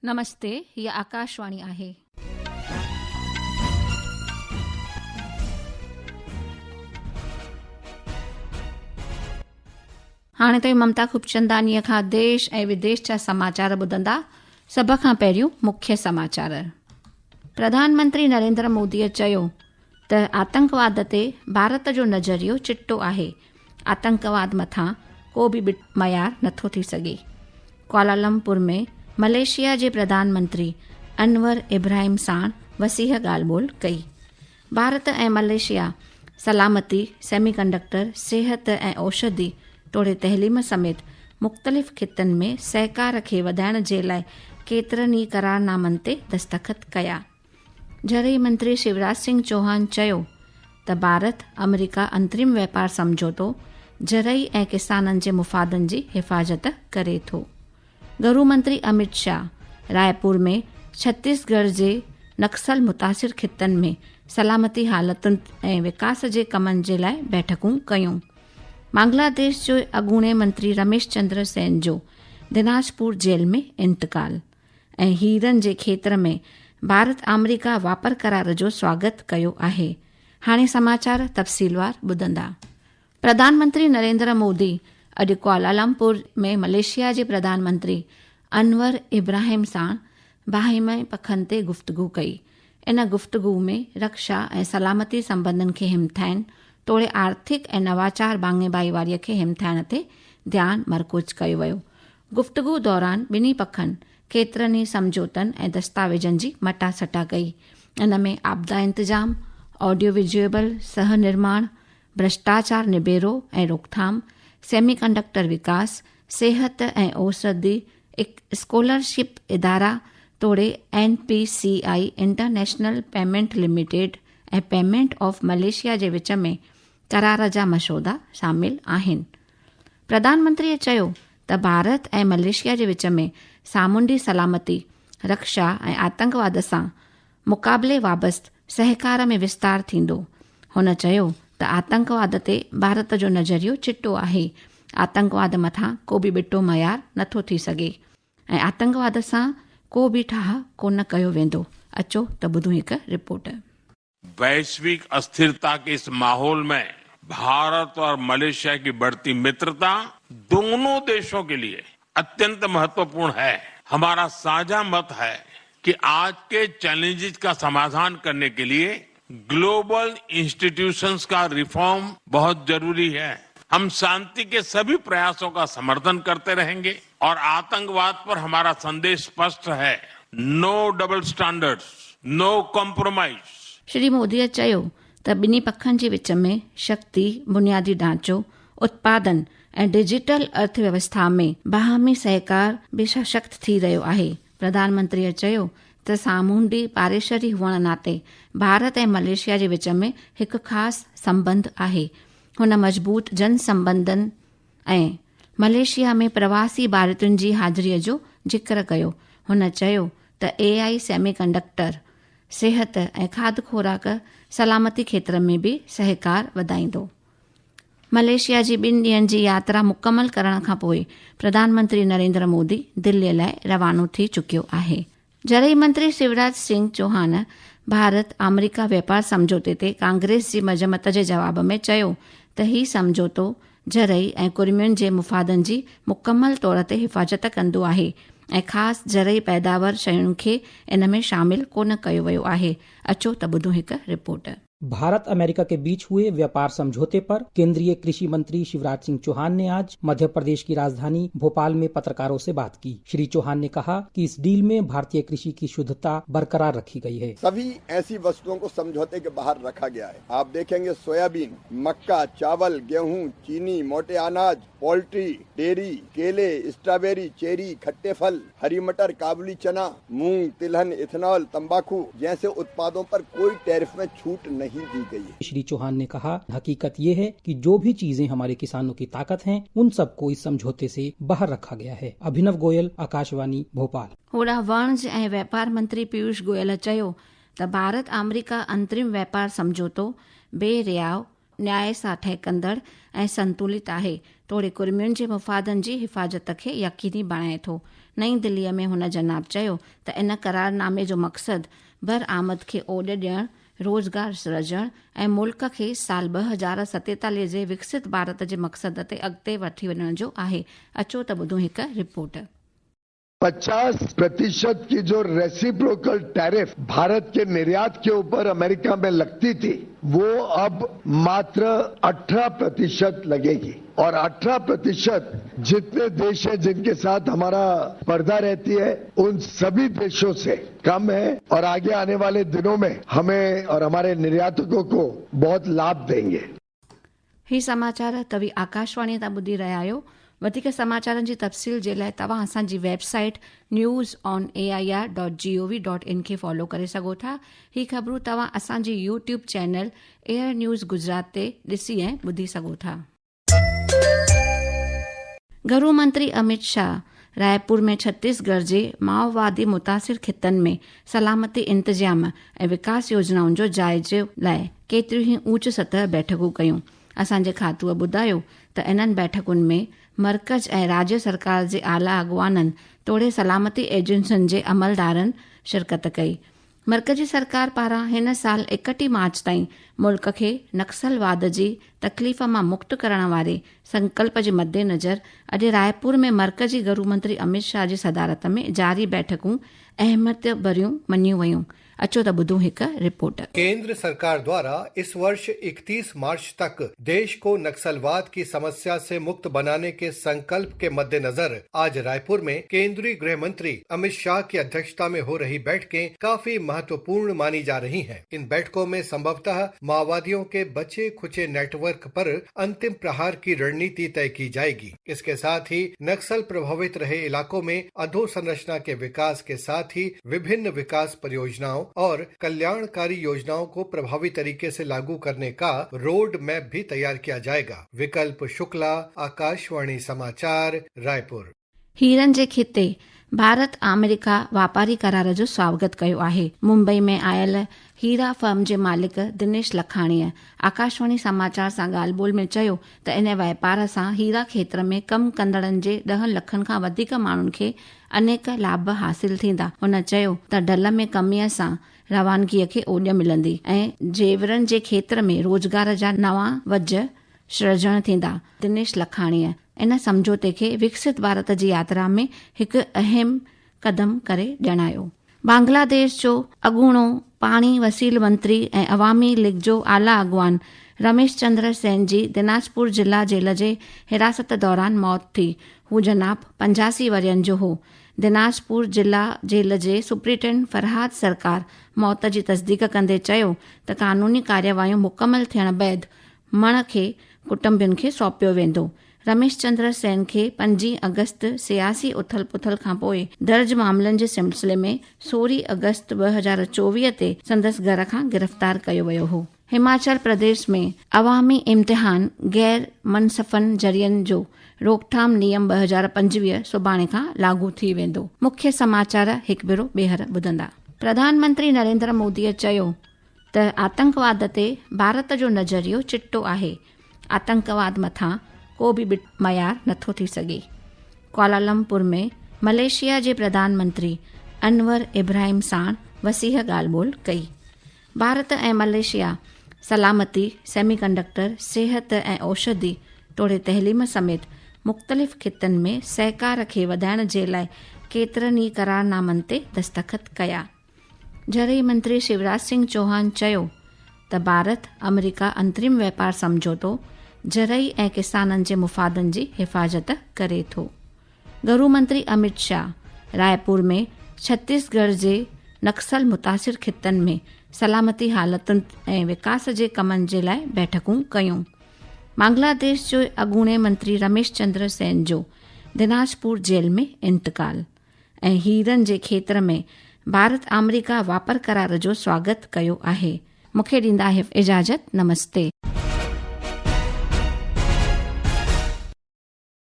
नमस्ते, ये आकाशवाणी आहे। हाणे ताईं ममता खूबचंदानीअ खां देश ऐं विदेश जा समाचार ॿुधंदा। सभ खां पहिरियों मुख्य समाचार। प्रधानमंत्री नरेंद्र मोदीअ चयो त आतंकवाद ते भारत जो नज़रियो चिट्टो आहे। आतंकवाद मथां को बि मयार नथो थी सघे। कुआलालंपुर में मलेशिया जे प्रधानमंत्री अनवर इब्राहिम साण वसीह ॻाल्हि ॿोल कई। भारत ऐं मलेशिया सलामती, सेमीकंडक्टर, सिहत ऐं औषधि तोड़े तहलीम समेत मुख़्तलिफ़ खितनि में सहकार खे वधाइण जे लाइ केतिरनि ई करारनामनि ते दस्तख़त कया। झरई मंत्री शिवराज सिंह चौहान चयो त भारत अमेरिका अंतरिम वापार समझौतो झरई ऐं किसाननि जे मुफ़ादनि जी हिफ़ाज़त करे थो। गृह मंत्री अमित शाह रायपुर में छत्तीसगढ़ जे नक्सल मुतासिर खितनि में सलामती हालतुनि ऐं विकास जे कमनि जे लाइ बैठकूं कयूं। बांग्लादेश जो अॻूणे मंत्री रमेश चंद्र सेन जो दिनाजपुर जेल में इंतकाल ऐं हीरनि जे खेत्र में भारत अमेरिका वापार करार जो स्वागत कयो आहे। हाणे समाचार तफ़सीलवार ॿुधंदा। प्रधानमंत्री नरेंद्र मोदी अॼु कुआलालंपुर में मलेशिया जे प्रधानमंत्री अनवर इब्राहिम साण बाहिमय पखनि ते गुफ़्तगू कई। इन गुफ़्तगू में रक्षा ऐं सलामती संबंधनि खे हिमथाइण तोड़े आर्थिक ऐं नवाचार बांगे भाईवारीअ खे हिमथाइण ते ध्यानु मर्कूज़ कयो वियो। गुफ़्तगू दौरान ॿिन्ही पखनि केतिरनि ई समझौतनि ऐं दस्तावेजनि जी मटासटा कई। इन में आपदा इंतजाम, ऑडियो विजुअल सह निर्माण, भ्रष्टाचार निबेरो ऐं रोकथाम, सेमीकंडक्टर विकास, सिहत ऐं औषधि, स्कॉलरशिप इदारा तोड़े NPCI इंटरनेशनल पेमेंट लिमिटेड ऐं पेमेंट ऑफ मलेशिया जे विच में करार जा मसौदा शामिल आहिनि। प्रधानमंत्रीअ चयो त भारत ऐं मलेशिया जे विच में सामूंडी सलामती, रक्षा ऐं आतंकवाद सां मुक़ाबले वाबस्तु सहकार में विस्तार थींदो। हुन चयो त आतंकवाद ते भारत जो नज़रियो चिट्टो आहे। आतंकवाद मथां को बि ॿिटो मयार नथो थी सघे ऐं आतंकवाद सां को बि ठाह कोन कयो वेंदो। अचो त ॿुधूं हिकु रिपोर्ट। वैश्विक अस्थिरता के इस माहौल में भारत और मलेशिया की बढ़ती मित्रता दोनों देशों के लिए अत्यंत महत्वपूर्ण है। हमारा साझा मत है कि आज के चैलेंजेस का समाधान करने के लिए ग्लोबल इंस्टीट्यूशंस का रिफॉर्म बहुत जरूरी है। हम शांति के सभी प्रयासों का समर्थन करते रहेंगे और आतंकवाद पर हमारा संदेश स्पष्ट है, नो डबल स्टैंडर्ड्स, नो कॉम्प्रोमाइज। श्री मोदीअ चयो त ॿिन्ही पखनि जे विच में शक्ति, बुनियादी ढांचो, उत्पादन ऐं डिजिटल अर्थव्यवस्था में बाहमी सहकार बि सशक्त थी रहियो आहे। प्रधानमंत्रीअ चयो त सामूंडी पारेशरी हुअण नाते भारत ऐं मलेशिया जे विच में हिकु ख़ासि संबंध आहे। हुन मज़बूत जन संबंधनि ऐं मलेशिया में प्रवासी भारतीयुनि जी हाज़िरीअ जो ज़िक्र कयो। हुन चयो त AI सेमीकंडक्टर, सिहत ऐं खाद्य खुराक सलामती खेत्र में बि सहकार वधाईंदो। मलेशिया जी 2 ॾींहनि जी यात्रा मुकमल करण खां पोइ प्रधानमंत्री नरेंद्र मोदी दिल्लीअ लाइ रवानो थी चुकियो आहे। झरई मंत्री शिवराज सिंह चौहान भारत अमेरिका वापार समझौते ते कांग्रेस जी मजमत जे जवाब में चयो त ही समझौतो झरई ऐं कुर्मियुनि जे मुफ़ादनि जी मुकमल तौर ते हिफ़ाज़त कंदो आहे ऐं ख़ासि झरई पैदावार शयुनि खे इन में शामिल कोन कयो वियो आहे। अचो त ॿुधूं हिकु रिपोर्ट। भारत अमेरिका के बीच हुए व्यापार समझौते पर केंद्रीय कृषि मंत्री शिवराज सिंह चौहान ने आज मध्य प्रदेश की राजधानी भोपाल में पत्रकारों से बात की। श्री चौहान ने कहा कि इस डील में भारतीय कृषि की शुद्धता बरकरार रखी गई है। सभी ऐसी वस्तुओं को समझौते के बाहर रखा गया है। आप देखेंगे सोयाबीन, मक्का, चावल, गेहूं, चीनी, मोटे अनाज, पोल्ट्री, डेयरी, केले, स्ट्रॉबेरी, चेरी, खट्टे फल, हरी मटर, काबुली चना, मूंग, तिलहन, इथेनॉल, तंबाकू जैसे उत्पादों पर कोई टैरिफ में छूट नहीं दी गई है। श्री चौहान ने कहा, हकीकत ये है कि जो भी चीजें हमारे किसानों की ताकत हैं, उन सबको इस समझौते से बाहर रखा गया है। अभिनव गोयल, आकाशवाणी, भोपाल। होड़ा वाणिज्य ऐं व्यापार मंत्री पीयूष गोयल चयो त भारत अमेरिका अंतरिम व्यापार समझौतो बेरियाव, न्याय सां ठहकंदड़ ऐं संतुलित आहे। तोड़े कुर्मियुनि जे मुफ़ादनि जी हिफ़ाज़त खे यकीनी बणाए थो। नई दिल्लीअ में हुन जनाब चयो त इन करारनामे जो मक़सदु बरआमद खे ओॾ ॾियणु, रोज़गार सृजण ऐं मुल्क खे साल 2047 जे विकसित भारत जे मक़सद ते अॻिते वठी वञण जो आहे। अचो त ॿुधूं हिकु रिपोर्ट। 50% की जो रेसिप्रोकल टैरिफ भारत के निर्यात के ऊपर अमेरिका में लगती थी, वो अब मात्र 18% लगेगी और 18% जितने देश हैं जिनके साथ हमारा स्पर्धा रहती है उन सभी देशों से कम है और आगे आने वाले दिनों में हमें और हमारे निर्यातकों को बहुत लाभ देंगे। ही समाचार तव्हीं आकाशवाणी तां ॿुधी रहिया आहियो। वधीक समाचारनि जी तफ़सील जे लाइ तव्हां असांजी वेबसाइट news.on.air.gov.in खे फॉलो करे सघो था। ही ख़बरूं तव्हां असांजी YouTube channel air news Gujarat ते ॾिसी ऐं ॿुधी सघो था। गृह मंत्री अमित शाह रायपुर में छत्तीसगढ़ जे माओवादी मुतासिर खितनि में सलामती इंतजाम ऐं विकास योजनाउनि जो जाइज़े लाइ केतिरियूं ई ऊच सतह बैठकूं कयूं। असांजे खातूअ ॿुधायो त इन्हनि बैठकुनि में मर्कज़ ऐं राज्य सरकार जे आला अॻवाननि तोड़े सलामती एजेंसियुनि जे अमलदारनि शिरकत कई। मर्कज़ी सरकार पारां हिन साल 31 मार्च ताईं मुल्क खे नक्सलवाद जी तकलीफ़ मां मुक्त करण वारे संकल्प जे मद्देनज़र अॼु रायपुर में मर्कज़ी गृह मंत्री अमित शाह जी सदारत में जारी बैठकूं अहमियत भरियूं मञियूं वयूं। अचो त ॿुधूं हिकु रिपोर्ट। केंद्र सरकार द्वारा इस वर्ष 31 मार्च तक देश को नक्सलवाद की समस्या से मुक्त बनाने के संकल्प के मद्देनजर आज रायपुर में केंद्रीय गृह मंत्री अमित शाह की अध्यक्षता में हो रही बैठकें काफी महत्वपूर्ण मानी जा रही हैं। इन बैठकों में संभवतः माओवादियों के बचे खुचे नेटवर्क पर अंतिम प्रहार की रणनीति तय की जाएगी। इसके साथ ही नक्सल प्रभावित रहे इलाकों में अधोसंरचना के विकास के साथ ही विभिन्न विकास परियोजनाओं और कल्याणकारी योजनाओं को प्रभावी तरीके से लागू करने का रोड मैप भी तैयार किया जाएगा। विकल्प शुक्ला, आकाशवाणी समाचार, रायपुर। हीरन जे खिते भारत अमेरिका वापारी करार जो स्वागत कयो आहे। मुंबई में आयल हीरा फर्म जे मालिक दिनेश लखाणीअ आकाशवाणी समाचार सां ॻाल्हि ॿोल में चयो त इन वापार सां हीरा खेत्र में कमु कंदड़नि जे 10 लखनि खां वधीक माण्हुनि खे अनेक लाभ हासिल थींदा। हुन चयो त ढल में कमीअ सां रवानगीअ खे ओॼ मिलंदी ऐं जेवरनि जे खेत्र में रोज़गार जा नवां वज सृजण थींदा। दिनेश लखाणीअ इन समझौते खे विकसित भारत जी यात्रा में हिकु अहम कदम करे ॼाणायो। बांग्लादेश जो अॻूणो पाणी वसील मंत्री ऐं अवामी लीग जो आला अॻवान रमेश चंद्र सेन जी दिनाजपुर जिला जेल जे हिरासत दौरान मौत थी। हू जनाब 85 वरियनि जो हो। दिनाजपुर जिला जेल जे सुप्रिंटेंडेंट फरहाद सरकार मौत जी तस्दीक कंदे चयो त कानूनी कार्यवाहियूं मुकमल थियण बैदि मण खे कुटुंबियुनि खे सौंपियो वेंदो। रमेश चंद्र सेन खे 5 अगस्त सियासी उथल पुथल खां पोइ दर्ज मामलनि जे सिलसिले में 16 अगस्त 2024 ते संदसि घर खां गिरफ़्तार कयो वियो हो। हिमाचल प्रदेश में अवामी इम्तिहान गैर मनसफ़न ज़रियनि जो रोकथाम नियम 2025 सुभाणे खां लागू थी वेंदो। मुख्य समाचार हिकु भेरो ॿीहर ॿुधंदा। प्रधानमंत्री नरेंद्र मोदीअ चयो त आतंकवाद ते भारत जो नज़रियो चिट्टो आहे। आतंकवाद मथां को बि मयार नथो थी सघे। कुआलालंपुर में मलेशिया जे प्रधानमंत्री अनवर इब्राहिम साण वसीह ॻाल्हि ॿोल कई। भारत ऐं मलेशिया सलामती, सेमीकंडक्टर, सिहत ऐं औषधि तोड़े तहलीम समेत मुख़्तलिफ़ खितनि में सहकार खे वधाइण जे लाइ केतिरनि ई करारनामनि ते दस्तख़त कया। ज़रई मंत्री शिवराज सिंह चौहान चयो त भारत अमेरिका अंतरिम वापार समझौतो ज़रई ऐं किसाननि जे मुफ़ादनि जी हिफ़ाज़त करे थो। गृह मंत्री अमित शाह रायपुर में छत्तीसगढ़ जे नक्सल मुतासिर खितनि में सलामती हालतुनि ऐं विकास जे कमनि जे लाइ बैठकूं कयूं। बांग्लादेश जो अॻूणे मंत्री रमेश चंद्र सेन जो दिनाजपुर जेल में इंतकाल ऐं हीरनि जे खेत्र में भारत अमेरिका वापार करार जो स्वागत कयो आहे। मूंखे ॾींदा इजाज़त। नमस्ते।